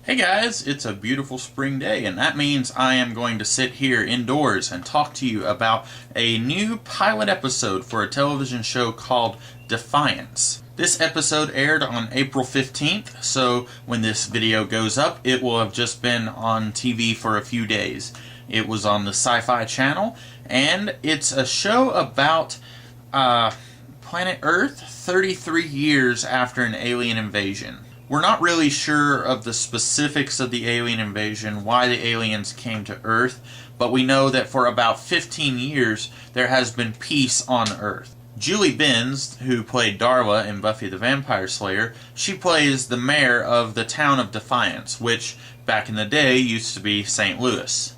Hey guys, it's a beautiful spring day, and that means I am going to sit here indoors and talk to you about a new pilot episode for a television show called Defiance. This episode aired on April 15th, so when this video goes up, it will have just been on TV for a few days. It was on the Sci-Fi Channel, and it's a show about planet Earth 33 years after an alien invasion. We're not really sure of the specifics of the alien invasion, why the aliens came to Earth, but we know that for about 15 years there has been peace on Earth. Julie Benz, who played Darla in Buffy the Vampire Slayer, she plays the mayor of the town of Defiance, which back in the day used to be St. Louis.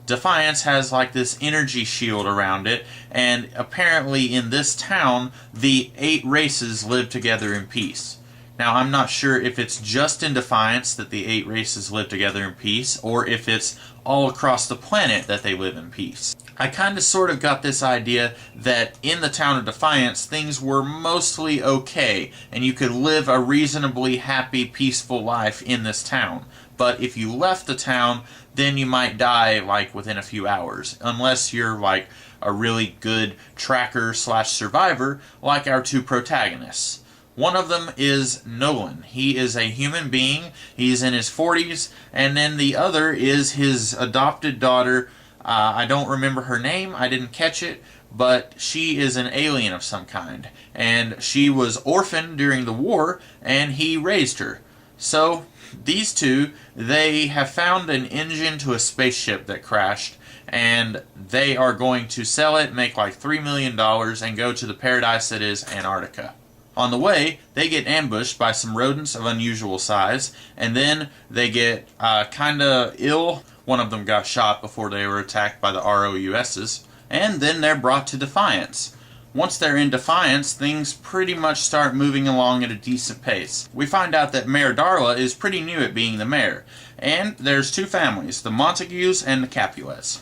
Defiance has like this energy shield around it, and apparently in this town the 8 races live together in peace. Now, I'm not sure if it's just in Defiance that the 8 races live together in peace, or if it's all across the planet that they live in peace. I kind of sort of got this idea that in the town of Defiance, things were mostly okay, and you could live a reasonably happy, peaceful life in this town. But if you left the town, then you might die, like, within a few hours, unless you're, like, a really good tracker/survivor, like our 2 protagonists. One of them is Nolan. He is a human being. He's in his 40s. And then the other is his adopted daughter. I don't remember her name. I didn't catch it. But she is an alien of some kind. And she was orphaned during the war, and he raised her. So these two, they have found an engine to a spaceship that crashed. And they are going to sell it, make like $3 million, and go to the paradise that is Antarctica. On the way, they get ambushed by some rodents of unusual size, and then they get kinda ill. One of them got shot before they were attacked by the ROUSs, and then they're brought to Defiance. Once they're in Defiance, things pretty much start moving along at a decent pace. We find out that Mayor Darla is pretty new at being the mayor, and there's 2 families, the Montagues and the Capulets.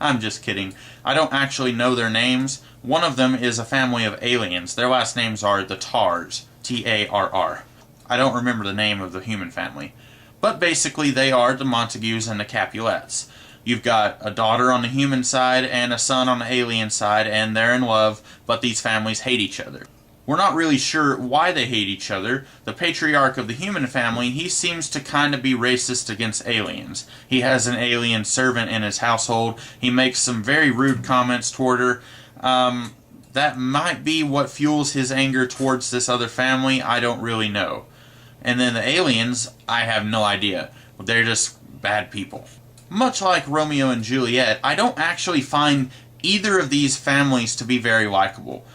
I'm just kidding. I don't actually know their names. One of them is a family of aliens. Their last names are the Tars, T-A-R-R. I don't remember the name of the human family. But basically they are the Montagues and the Capulets. You've got a daughter on the human side and a son on the alien side, and they're in love, but these families hate each other. We're not really sure why they hate each other. The patriarch of the human family, he seems to kind of be racist against aliens. He has an alien servant in his household. He makes some very rude comments toward her. That might be what fuels his anger towards this other family. I don't really know. And then the aliens, I have no idea. They're just bad people. Much like Romeo and Juliet, I don't actually find either of these families to be very likable.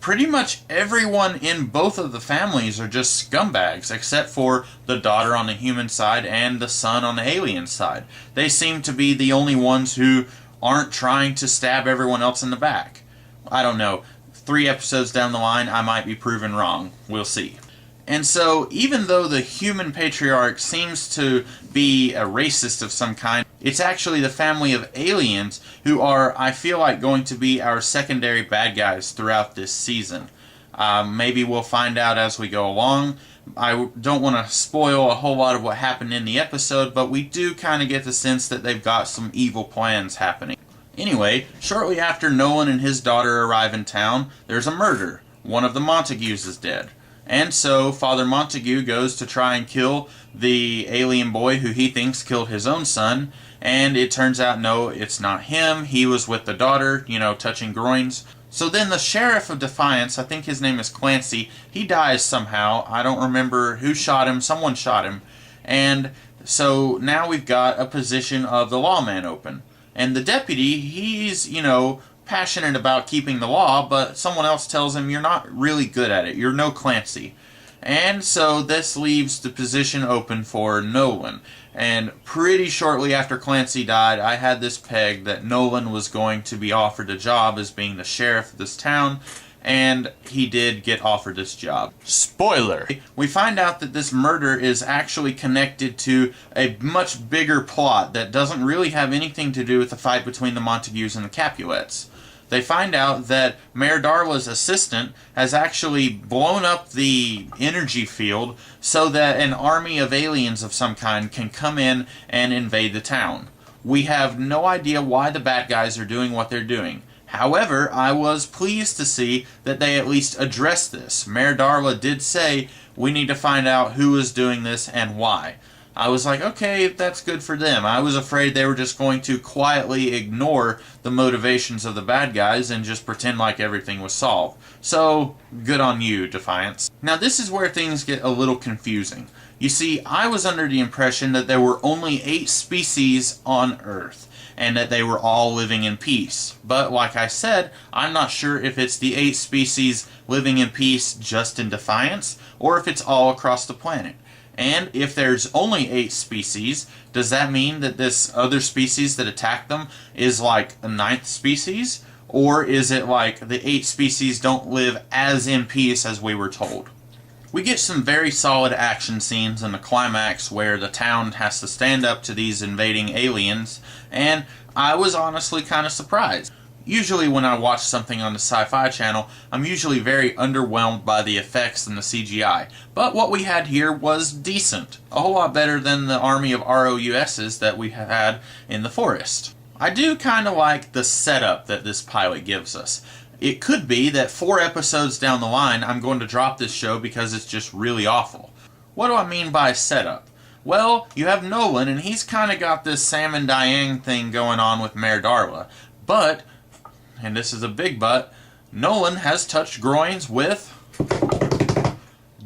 Pretty much everyone in both of the families are just scumbags, except for the daughter on the human side and the son on the alien side. They seem to be the only ones who aren't trying to stab everyone else in the back. I don't know. 3 episodes down the line, I might be proven wrong. We'll see. And so, even though the human patriarch seems to be a racist of some kind, it's actually the family of aliens who are, I feel like, going to be our secondary bad guys throughout this season. Maybe we'll find out as we go along. I don't want to spoil a whole lot of what happened in the episode, but we do kind of get the sense that they've got some evil plans happening. Anyway, shortly after Nolan and his daughter arrive in town, there's a murder. One of the Montagues is dead. And so, Father Montague goes to try and kill the alien boy who he thinks killed his own son, and it turns out, no, it's not him. He was with the daughter, touching groins. So then the sheriff of Defiance, I think his name is Clancy, he dies somehow. I don't remember who shot him. Someone shot him. And so now we've got a position of the lawman open. And the deputy, he's, passionate about keeping the law, but someone else tells him, you're not really good at it. You're no Clancy. And so this leaves the position open for Nolan. And pretty shortly after Clancy died, I had this pegged that Nolan was going to be offered a job as being the sheriff of this town, and he did get offered this job. Spoiler! We find out that this murder is actually connected to a much bigger plot that doesn't really have anything to do with the fight between the Montagues and the Capulets. they find out that Mayor Darla's assistant has actually blown up the energy field so that an army of aliens of some kind can come in and invade the town. We have no idea why the bad guys are doing what they're doing. However, I was pleased to see that they at least addressed this. Mayor Darla did say, we need to find out who is doing this and why. I was like, okay, that's good for them. I was afraid they were just going to quietly ignore the motivations of the bad guys and just pretend like everything was solved. So, good on you, Defiance. Now, this is where things get a little confusing. You see, I was under the impression that there were only 8 species on Earth, and that they were all living in peace. But like I said, I'm not sure if it's the 8 species living in peace just in Defiance, or if it's all across the planet. And if there's only 8 species, does that mean that this other species that attacked them is like a 9th species? Or is it like the 8 species don't live as in peace as we were told? We get some very solid action scenes in the climax where the town has to stand up to these invading aliens, and I was honestly kind of surprised. Usually when I watch something on the Sci-Fi Channel, I'm usually very underwhelmed by the effects and the CGI. But what we had here was decent. A whole lot better than the army of ROUSs that we had in the forest. I do kind of like the setup that this pilot gives us. It could be that 4 episodes down the line, I'm going to drop this show because it's just really awful. What do I mean by setup? Well, you have Nolan, and he's kind of got this Sam and Diane thing going on with Mayor Darla. But, and this is a big but, Nolan has touched groins with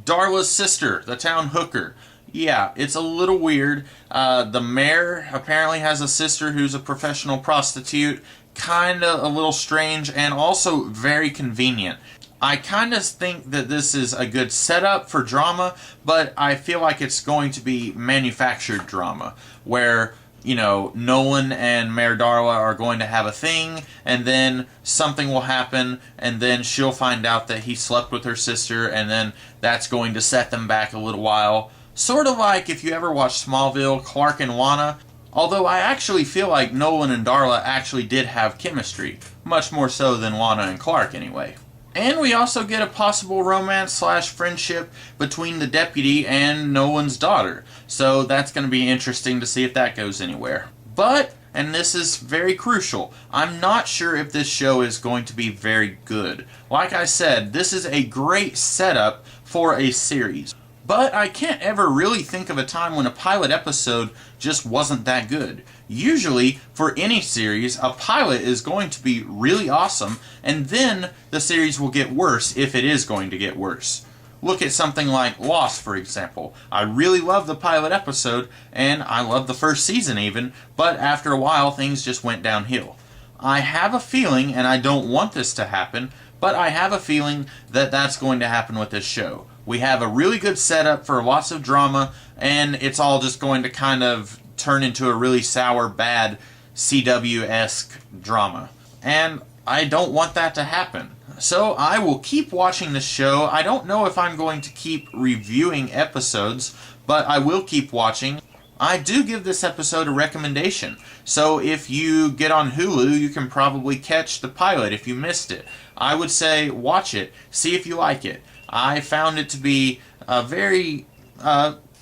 Darla's sister, the town hooker. Yeah, it's a little weird. The mayor apparently has a sister who's a professional prostitute. Kind of a little strange and also very convenient. I kind of think that this is a good setup for drama, but I feel like it's going to be manufactured drama where, you know, Nolan and Mayor Darla are going to have a thing, and then something will happen, and then she'll find out that he slept with her sister, and then that's going to set them back a little while. Sort of like if you ever watched Smallville, Clark and Lana. Although I actually feel like Nolan and Darla actually did have chemistry. Much more so than Lana and Clark anyway. And we also get a possible romance/friendship between the deputy and Nolan's daughter. So that's going to be interesting to see if that goes anywhere. But, and this is very crucial, I'm not sure if this show is going to be very good. Like I said, this is a great setup for a series. But I can't ever really think of a time when a pilot episode just wasn't that good. Usually, for any series, a pilot is going to be really awesome, and then the series will get worse if it is going to get worse. Look at something like Lost, for example. I really love the pilot episode, and I love the first season even, but after a while things just went downhill. I have a feeling, and I don't want this to happen, but I have a feeling that that's going to happen with this show. We have a really good setup for lots of drama, and it's all just going to kind of turn into a really sour, bad CW-esque drama. And I don't want that to happen. So I will keep watching the show. I don't know if I'm going to keep reviewing episodes, but I will keep watching. I do give this episode a recommendation. So if you get on Hulu, you can probably catch the pilot if you missed it. I would say watch it, see if you like it. I found it to be a very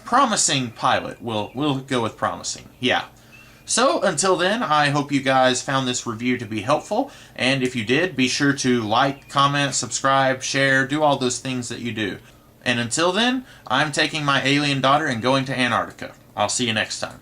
promising pilot. We'll go with promising. Yeah. So, until then, I hope you guys found this review to be helpful, and if you did, be sure to like, comment, subscribe, share, do all those things that you do. And until then, I'm taking my alien daughter and going to Antarctica. I'll see you next time.